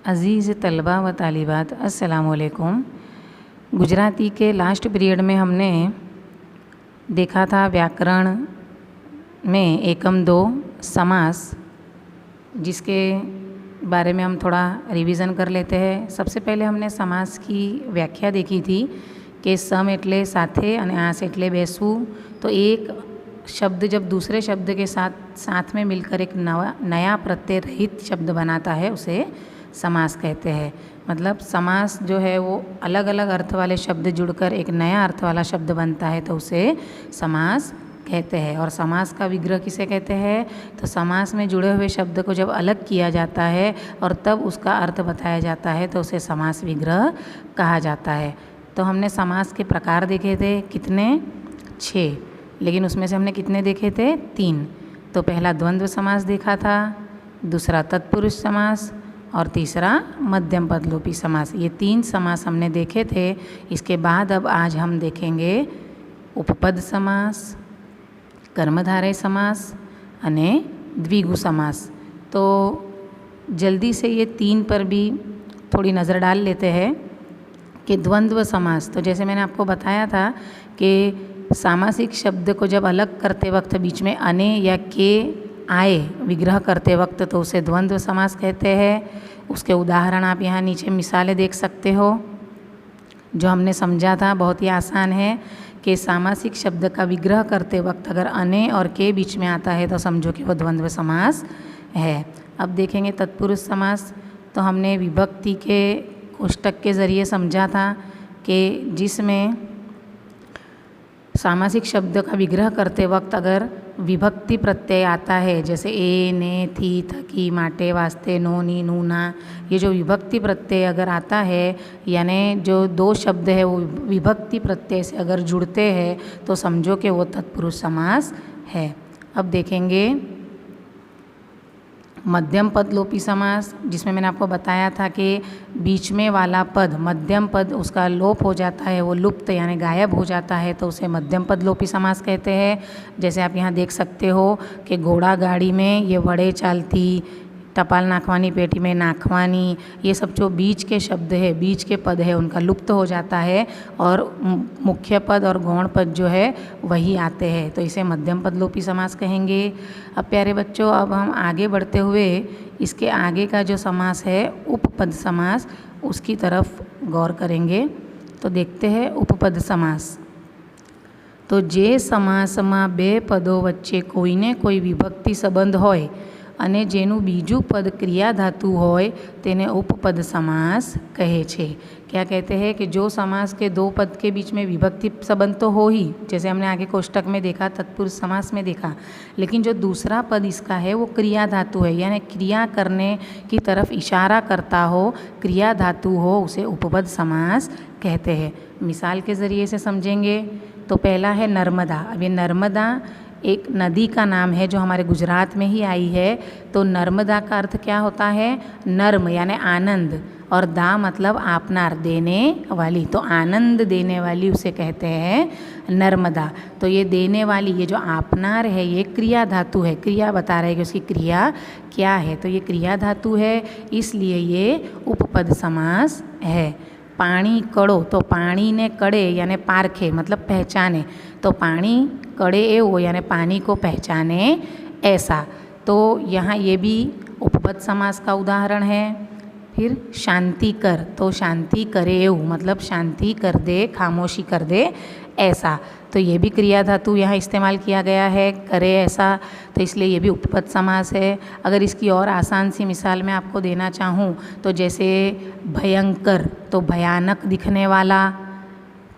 अज़ीज़ तलबा व तालिबात अस्सलामु अलैकुम। गुजराती के लास्ट पीरियड में हमने देखा था व्याकरण में एकम 2 समास, जिसके बारे में हम थोड़ा रिवीजन कर लेते हैं। सबसे पहले हमने समास की व्याख्या देखी थी कि सम एटले साथे और आस एटले बेसवू। तो एक शब्द जब दूसरे शब्द के साथ में मिलकर एक नया प्रत्यय रहित शब्द बनाता है उसे समास कहते हैं। मतलब समास जो है वो अलग अलग अर्थ वाले शब्द जुड़कर एक नया अर्थ वाला शब्द बनता है तो उसे समास कहते हैं। और समास का विग्रह किसे कहते हैं? तो समास में जुड़े हुए शब्द को जब अलग किया जाता है और तब उसका अर्थ बताया जाता है तो उसे समास विग्रह कहा जाता है। तो हमने समास के प्रकार देखे थे कितने? 6, लेकिन उसमें से हमने कितने देखे थे? 3। तो पहला द्वंद्व समास देखा था, दूसरा तत्पुरुष समास और तीसरा मध्यम पदलोपी समास। ये 3 समास हमने देखे थे। इसके बाद अब आज हम देखेंगे उपपद समास, कर्मधारय समास अने द्विगु समास। तो जल्दी से ये 3 पर भी थोड़ी नज़र डाल लेते हैं कि द्वंद्व समास। तो जैसे मैंने आपको बताया था कि सामासिक शब्द को जब अलग करते वक्त बीच में अने या के आए विग्रह करते वक्त तो उसे द्वंद्व समास कहते हैं। उसके उदाहरण आप यहाँ नीचे मिसालें देख सकते हो। जो हमने समझा था बहुत ही आसान है कि सामासिक शब्द का विग्रह करते वक्त अगर अने और के बीच में आता है तो समझो कि वो द्वंद्व समास है। अब देखेंगे तत्पुरुष समास। तो हमने विभक्ति के कोष्टक के ज़रिए समझा था कि जिसमें सामासिक शब्द का विग्रह करते वक्त अगर विभक्ति प्रत्यय आता है, जैसे ए, ने, थी, थकी, माटे, वास्ते, नो, नी, नू, ना, ये जो विभक्ति प्रत्यय अगर आता है यानी जो 2 शब्द है वो विभक्ति प्रत्यय से अगर जुड़ते हैं तो समझो कि वो तत्पुरुष समास है। अब देखेंगे मध्यम पद लोपी समास, जिसमें मैंने आपको बताया था कि बीच में वाला पद मध्यम पद उसका लोप हो जाता है, वो लुप्त यानी गायब हो जाता है तो उसे मध्यम पद लोपी समास कहते हैं। जैसे आप यहाँ देख सकते हो कि घोड़ा गाड़ी में ये वड़े चालती, टपाल नाखवानी पेटी में नाखवानी, ये सब जो बीच के शब्द है, बीच के पद है उनका लुप्त हो जाता है और मुख्य पद और गौण पद जो है वही आते हैं तो इसे मध्यम पद लोपी समास कहेंगे। अब प्यारे बच्चों, अब हम आगे बढ़ते हुए इसके आगे का जो समास है उपपद समास, उसकी तरफ गौर करेंगे। तो देखते हैं उपपद समास। तो जे समास में 2 पदों वच्चे कोईने कोई विभक्ति संबंध होय અને જેનું બીજું पद क्रिया धातु होय तेने उपपद समास कहे छे। क्या कहते हैं कि जो समास के 2 पद के बीच में विभक्ति संबंध तो हो ही, जैसे हमने आगे कोष्टक में देखा, तत्पुरुष समास में देखा, लेकिन जो दूसरा पद इसका है वो क्रिया धातु है यानी क्रिया करने की तरफ इशारा करता हो, क्रिया धातु हो, उसे उपपद समास कहते हैं। मिसाल के ज़रिए से समझेंगे तो पहला है नर्मदा। अब ये नर्मदा एक नदी का नाम है जो हमारे गुजरात में ही आई है। तो नर्मदा का अर्थ क्या होता है? नर्म यानी आनंद, और दा मतलब आपनार, देने वाली। तो आनंद देने वाली उसे कहते हैं नर्मदा। तो ये देने वाली, ये जो आपनार है ये क्रिया धातु है। क्रिया बता रहे हैं कि उसकी क्रिया क्या है, तो ये क्रिया धातु है, इसलिए ये उपपद समास है। पानी कड़ो, तो पानी ने कड़े यानी पारखे मतलब पहचाने, तो पानी कड़े एवो यानी पानी को पहचाने ऐसा। तो यहाँ ये भी उपपद समास का उदाहरण है। फिर शांति कर, तो शांति करे एवो मतलब शांति कर दे, खामोशी कर दे ऐसा। तो ये भी क्रिया धातु यहाँ इस्तेमाल किया गया है, करे ऐसा, तो इसलिए ये भी उपपद समास है। अगर इसकी और आसान सी मिसाल मैं आपको देना चाहूँ तो जैसे भयंकर, तो भयानक दिखने वाला,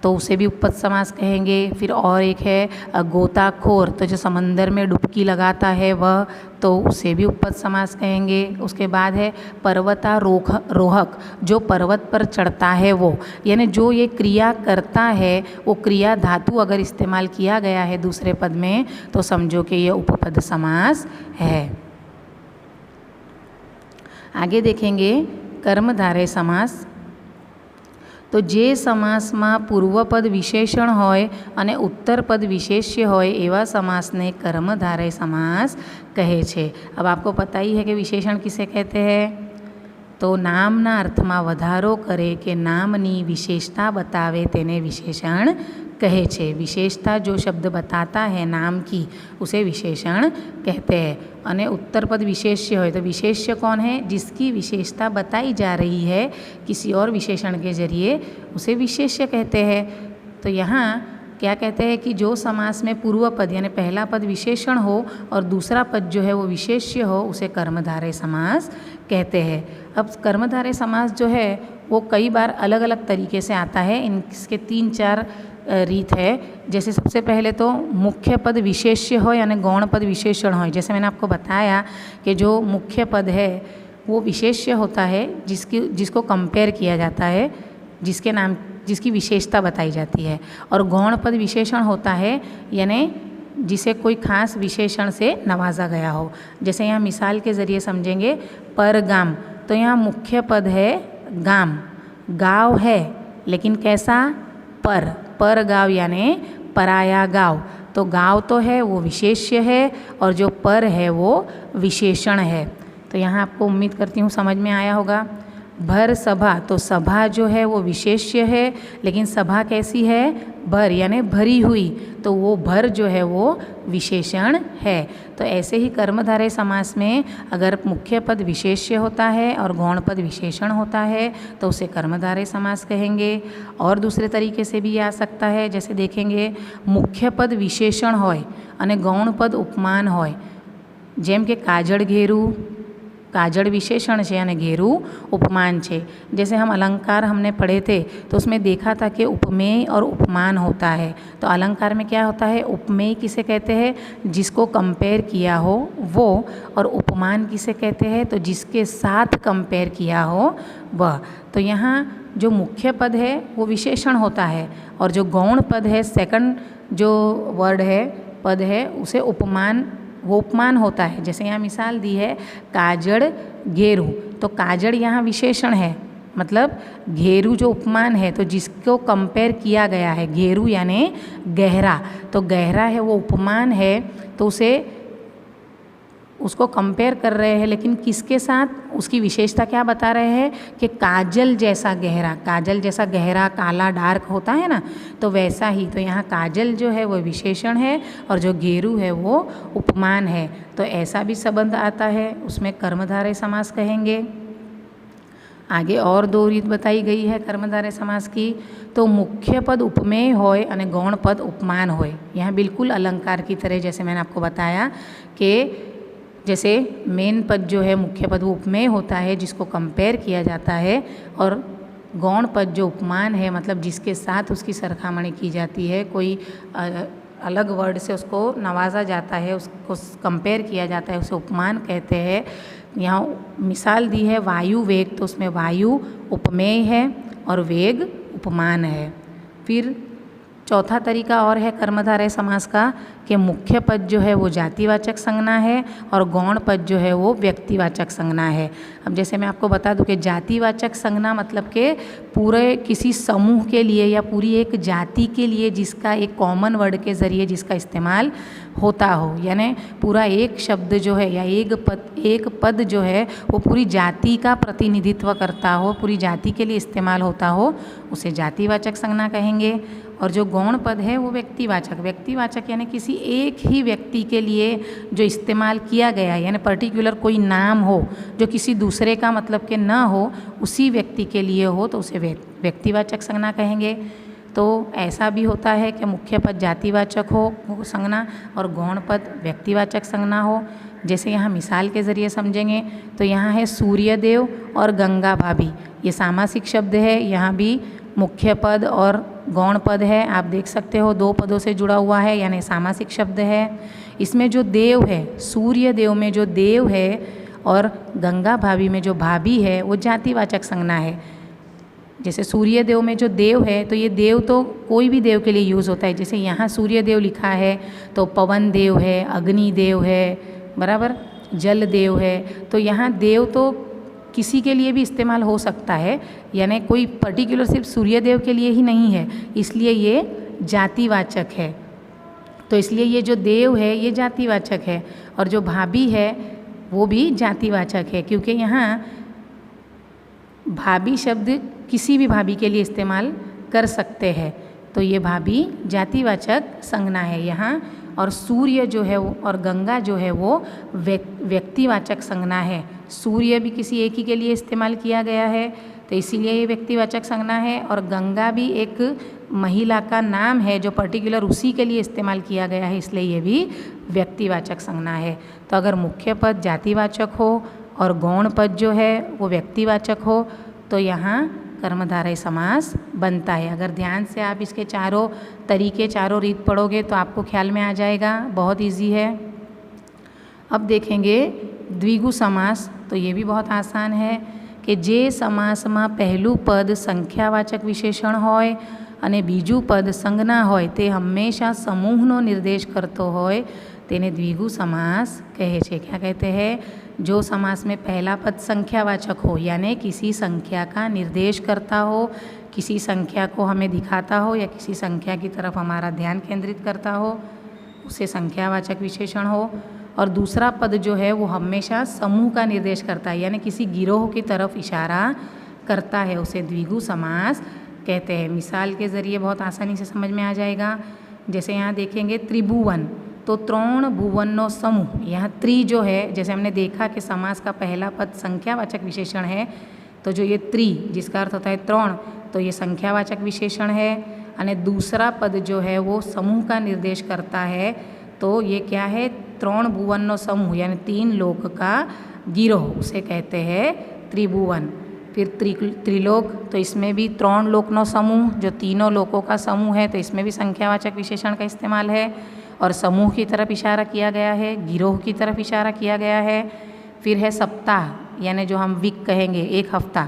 तो उसे भी उपपद समास कहेंगे। फिर और एक है गोताखोर, तो जो समंदर में डुबकी लगाता है वह, तो उसे भी उपपद समास कहेंगे। उसके बाद है पर्वतारोहक, जो पर्वत पर चढ़ता है वो, यानी जो ये क्रिया करता है वो क्रिया धातु अगर इस्तेमाल किया गया है दूसरे पद में तो समझो कि ये उपपद समास है। आगे देखेंगे कर्मधारय समास। तो जे समास में पूर्वपद विशेषण होय अने उत्तरपद विशेष्य होय एवा समास ने कर्मधारय समास कहे छे। अब आपको पता ही है कि विशेषण किसे कहते हैं? તો નામના અર્થમાં વધારો કરે કે નામની વિશેષતા बतावे તેને विशेषण कहे छे। विशेषता जो शब्द बताता है नाम की उसे विशेषण कहते हैं। अने उत्तरपद विशेष्य हो तो विशेष्य कौन है? जिसकी विशेषता बताई जा रही है किसी और विशेषण के जरिए, उसे विशेष्य कहते हैं। तो यहाँ क्या कहते हैं कि जो समास में पूर्व पद यानी पहला पद विशेषण हो और दूसरा पद जो है वो विशेष्य हो, उसे कर्मधारय समास कहते हैं। अब कर्मधारय समास जो है वो कई बार अलग अलग तरीके से आता है। इनके 3-4 रीत है। जैसे सबसे पहले तो मुख्य पद विशेष्य हो यानी गौण पद विशेषण हो। जैसे मैंने आपको बताया कि जो मुख्य पद है वो विशेष्य होता है, जिसको कंपेयर किया जाता है, जिसकी विशेषता बताई जाती है। और गौण पद विशेषण होता है यानी जिसे कोई खास विशेषण से नवाजा गया हो। जैसे यहाँ मिसाल के ज़रिए समझेंगे, पर गाम, तो यहाँ मुख्य पद है गाम, गाँव है लेकिन कैसा? पर गाँव यानी पराया गाँव। तो गाँव तो है वो विशेष्य है और जो पर है वो विशेषण है। तो यहाँ आपको उम्मीद करती हूँ समझ में आया होगा। भर सभा, तो सभा जो है वो विशेष्य है लेकिन सभा कैसी है? भर यानी भरी हुई, तो वो भर जो है वो विशेषण है। तो ऐसे ही कर्मधारय समास में अगर मुख्य पद विशेष्य होता है और गौण पद विशेषण होता है तो उसे कर्मधारय समास कहेंगे। और दूसरे तरीके से भी आ सकता है। जैसे देखेंगे, मुख्य पद विशेषण होय अने गौण पद उपमान होय। जेम के काजळ घेरू, काजड़ विशेषण है और घेरू उपमान है। जैसे हम अलंकार हमने पढ़े थे तो उसमें देखा था कि उपमेय और उपमान होता है। तो अलंकार में क्या होता है? उपमेय किसे कहते हैं? जिसको कंपेयर किया हो वो। और उपमान किसे कहते हैं? तो जिसके साथ कंपेयर किया हो वह। तो यहाँ जो मुख्य पद है वो विशेषण होता है और जो गौण पद है, सेकंड जो वर्ड है, पद है, उसे उपमान होता है। जैसे यहाँ मिसाल दी है काजड़ घेरू, तो काजड़ यहाँ विशेषण है, मतलब घेरू जो उपमान है, तो जिसको कंपेयर किया गया है, घेरू यानी गहरा, तो गहरा है वो उपमान है, तो उसको कंपेयर कर रहे हैं लेकिन किसके साथ? उसकी विशेषता क्या बता रहे हैं कि काजल जैसा गहरा, काजल जैसा गहरा काला डार्क होता है ना, तो वैसा ही। तो यहाँ काजल जो है वो विशेषण है और जो घेरू है वो उपमान है। तो ऐसा भी संबंध आता है, उसमें कर्मधारय समास कहेंगे। आगे और 2 रीत बताई गई है कर्मधारय समास की। तो मुख्य पद उपमेय होय और गौण पद उपमान होय। यहाँ बिल्कुल अलंकार की तरह, जैसे मैंने आपको बताया कि जैसे मेन पद जो है मुख्य पद वो उपमेय होता है जिसको कंपेयर किया जाता है, और गौण पद जो उपमान है मतलब जिसके साथ उसकी सरखामणी की जाती है, कोई अलग वर्ड से उसको नवाजा जाता है, उसको कंपेयर किया जाता है, उसे उपमान कहते हैं। यहाँ मिसाल दी है वायु वेग, तो उसमें वायु उपमेय है और वेग उपमान है। फिर चौथा तरीका और है कर्मधारय समास का कि मुख्य पद जो है वो जातिवाचक संज्ञा है और गौण पद जो है वो व्यक्तिवाचक संज्ञा है। अब जैसे मैं आपको बता दूं कि जातिवाचक संज्ञा मतलब कि पूरे किसी समूह के लिए या पूरी एक जाति के लिए जिसका एक कॉमन वर्ड के ज़रिए जिसका इस्तेमाल होता हो, यानी पूरा एक शब्द जो है या एक पद जो है वो पूरी जाति का प्रतिनिधित्व करता हो, पूरी जाति के लिए इस्तेमाल होता हो, उसे जातिवाचक संज्ञा कहेंगे। और जो गौण पद है वो व्यक्तिवाचक यानी किसी एक ही व्यक्ति के लिए जो इस्तेमाल किया गया है, यानी पर्टिकुलर कोई नाम हो जो किसी दूसरे का मतलब के न हो, उसी व्यक्ति के लिए हो, तो उसे व्यक्तिवाचक संज्ञा कहेंगे। तो ऐसा भी होता है कि मुख्य पद जातिवाचक हो संज्ञा और गौण पद व्यक्तिवाचक संज्ञा हो। जैसे यहाँ मिसाल के ज़रिए समझेंगे तो यहाँ है सूर्यदेव और गंगा भाभी, ये सामासिक शब्द है। यहाँ भी मुख्य पद और गौण पद है, आप देख सकते हो 2 पदों से जुड़ा हुआ है, यानी सामासिक शब्द है। इसमें जो देव है, सूर्य देव में जो देव है और गंगा भाभी में जो भाभी है वो जातिवाचक संज्ञा है। जैसे सूर्य देव में जो देव है, तो ये देव तो कोई भी देव के लिए यूज़ होता है। जैसे यहाँ सूर्य देव लिखा है तो पवन देव है, अग्नि देव है, बराबर, जल देव है। तो यहाँ देव तो किसी के लिए भी इस्तेमाल हो सकता है, यानी कोई पर्टिकुलर सिर्फ सूर्य देव के लिए ही नहीं है, इसलिए ये जातिवाचक है। तो इसलिए ये जो देव है ये जातिवाचक है और जो भाभी है वो भी जातिवाचक है, क्योंकि यहाँ भाभी शब्द किसी भी भाभी के लिए इस्तेमाल कर सकते हैं, तो ये भाभी जातिवाचक संज्ञा है यहाँ। और सूर्य जो है वो और गंगा जो है वो व्यक्तिवाचक संज्ञा है। सूर्य भी किसी एक ही के लिए इस्तेमाल किया गया है, तो इसीलिए ये व्यक्तिवाचक संज्ञा है। और गंगा भी एक महिला का नाम है जो पर्टिकुलर उसी के लिए इस्तेमाल किया गया है, इसलिए ये भी व्यक्तिवाचक संज्ञा है। तो अगर मुख्य पद जातिवाचक हो और गौण पद जो है वो व्यक्तिवाचक हो तो यहाँ कर्मधारय समास बनता है। अगर ध्यान से आप इसके चारों तरीके, चारों रीत पढ़ोगे तो आपको ख्याल में आ जाएगा, बहुत इजी है। अब देखेंगे द्विगु समास, तो ये भी बहुत आसान है कि जे समासમાં પહેલું પદ સંખ્યાવાચક વિશેષણ હોય અને બીજું પદ સંજ્ઞા હોય તે હંમેશા સમૂહનો નિર્દેશ કરતો હોય તેને દ્વિગુ समास कहे छे। क्या कहते हैं? जो समास में पहला पद संख्यावाचक हो यानी किसी संख्या का निर्देश करता हो, किसी संख्या को हमें दिखाता हो या किसी संख्या की तरफ हमारा ध्यान केंद्रित करता हो, उसे संख्यावाचक विशेषण हो। और दूसरा पद जो है वो हमेशा समूह का निर्देश करता है यानी किसी गिरोह की तरफ इशारा करता है, उसे द्विगु समास कहते हैं। मिसाल के ज़रिए बहुत आसानी से समझ में आ जाएगा। जैसे यहाँ देखेंगे त्रिभुवन, तो त्रोण भुवनों समूह। यहाँ त्रि जो है, जैसे हमने देखा कि समास का पहला पद संख्यावाचक विशेषण है, तो जो ये त्रि जिसका अर्थ होता है त्रोण, तो ये संख्यावाचक विशेषण है। और दूसरा पद जो है वो समूह का निर्देश करता है, तो ये क्या है? त्रोण भुवनों समूह यानी 3 लोक का गिरोह, उसे कहते हैं त्रिभुवन। फिर त्रिलोक, तो इसमें भी त्रोण लोकनो समूह, जो तीनों लोकों का समूह है, तो इसमें भी संख्यावाचक विशेषण का इस्तेमाल है और समूह की तरफ इशारा किया गया है, गिरोह की तरफ इशारा किया गया है। फिर है सप्ताह यानी जो हम वीक कहेंगे, एक हफ्ता,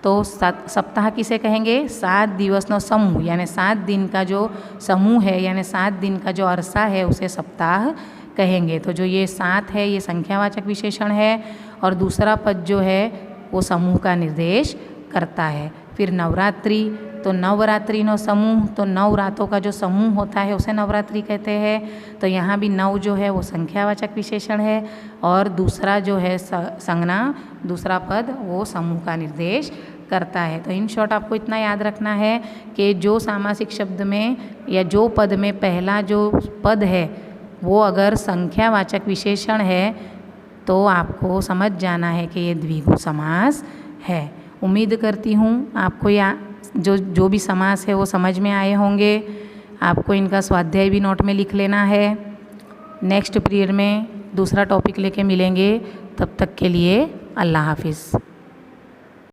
तो सप्ताह किसे कहेंगे? 7 दिवसनो समूह यानी 7 दिन का जो समूह है यानी 7 दिन का जो अरसा है उसे सप्ताह कहेंगे। तो जो ये 7 है ये संख्यावाचक विशेषण है और दूसरा पद जो है वो समूह का निर्देश करता है। फिर नवरात्रि, तो नवरात्रिनो समूह, तो 9 रातों का जो समूह होता है उसे नवरात्रि कहते हैं। तो यहाँ भी 9 जो है वो संख्यावाचक विशेषण है और दूसरा जो है संज्ञा, दूसरा पद वो समूह का निर्देश करता है। तो इन शॉर्ट आपको इतना याद रखना है कि जो सामासिक शब्द में या जो पद में पहला जो पद है वो अगर संख्यावाचक विशेषण है तो आपको समझ जाना है कि ये द्विगु समास है। उम्मीद करती हूँ आपको जो भी समास है वो समझ में आए होंगे। आपको इनका स्वाध्याय भी नोट में लिख लेना है। नेक्स्ट पीरियड में दूसरा टॉपिक लेके मिलेंगे, तब तक के लिए अल्लाह हाफिज़।